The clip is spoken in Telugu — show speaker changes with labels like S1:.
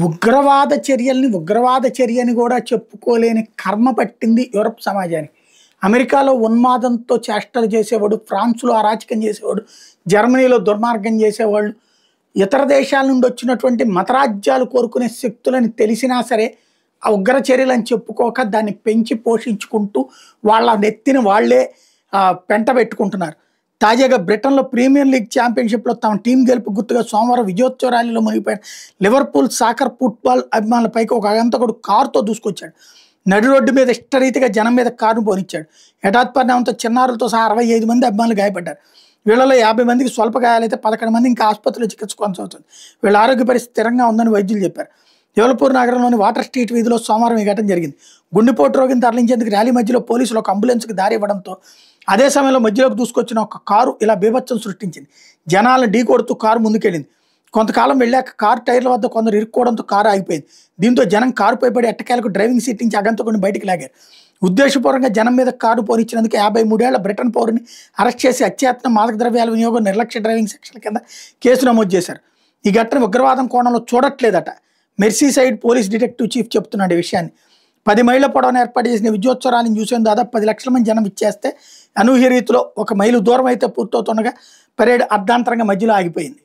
S1: ఉగ్రవాద చర్యల్ని ఉగ్రవాద చర్యని కూడా చెప్పుకోలేని కర్మ పట్టింది యూరప్ సమాజానికి. అమెరికాలో ఉన్మాదంతో చేష్టలు చేసేవాడు, ఫ్రాన్స్‌లో అరాచకం చేసేవాడు, జర్మనీలో దుర్మార్గం చేసేవాళ్ళు, ఇతర దేశాల నుండి వచ్చినటువంటి మతరాజ్యాలు కోరుకునే శక్తులని తెలిసినా సరే, ఆ ఉగ్ర చర్యలని చెప్పుకోక దాన్ని పెంచి పోషించుకుంటూ వాళ్ళ నెత్తిన వాళ్ళే పెంట పెట్టుకుంటున్నారు. తాజాగా బ్రిటన్‌లో ప్రీమియర్ లీగ్ ఛాంపియన్‌షిప్‌లో తమ టీం గెలుపు గుర్తుగా సోమవారం విజయోత్సవ ర్యాలీలో మునిగిపోయిన లివర్పూల్ సాకర్ ఫుట్బాల్ అభిమానులపైకి ఒక హంతకుడు కారుతో దూసుకొచ్చాడు. నడి రోడ్డు మీద ఇష్టరీతిగా జనం మీద కారును పోనిచ్చాడు. హఠాత్ పరిణామంతో చిన్నారులతో సహా 65 మంది అభిమానులు గాయపడ్డారు. వీళ్ళలో 50 మందికి స్వల్ప గాయాలైతే 11 మంది ఇంకా ఆసుపత్రిలో చికిత్స కొనసాగుతుంది. వీళ్ళ ఆరోగ్య పరిస్థితి స్థిరంగా ఉందని వైద్యులు చెప్పారు. లివర్పూల్ నగరంలోని వాటర్ స్ట్రీట్ వీధిలో సోమవారం ఈ ఘటన జరిగింది. గుండెపోటు రోగిని తరలించేందుకు ర్యాలీ మధ్యలో పోలీసులు ఒక అంబులెన్స్కి దారి ఇవ్వడంతో అదే సమయంలో మధ్యలోకి దూసుకొచ్చిన ఒక కారు ఇలా బీభత్సం సృష్టించింది. జనాలను ఢీకొడుతూ కారు ముందుకెళ్ళింది. కొంతకాలం వెళ్ళాక కారు టైర్ల వద్ద కొందరు ఇరుక్కోవడంతో కారు ఆగిపోయింది. దీంతో జనం కారుపై పడి ఎట్టకేలకు డ్రైవింగ్ సీట్ నుంచి అగంతకుని బయటికి లాగారు. ఉద్దేశపూర్వకంగా జనం మీద కారు పోనిచ్చినందుకు 53 ఏళ్ల బ్రిటన్ పౌరుని అరెస్ట్ చేసి అత్యాత్మ మాదక ద్రవ్యాల వినియోగం, నిర్లక్ష్య డ్రైవింగ్ సెక్షన్ల కింద కేసు నమోదు చేశారు. ఈ ఘటన ఉగ్రవాదం కోణంలో చూడట్లేదట మెర్సీసైడ్ పోలీస్ డిటెక్టివ్ చీఫ్ చెప్తున్నాడు ఈ విషయాన్ని. 10 మైళ్ళ పొడవున ఏర్పాటు చేసిన విజయోత్సవాలను చూసేందుకు దాదాపు 10 లక్షల మంది జనం ఇచ్చేస్తే అనూహ్య రీతిలో 1 మైలు దూరం అయితే పూర్తవుతుండగా పరేడ్ అర్ధాంతరంగా మధ్యలో ఆగిపోయింది.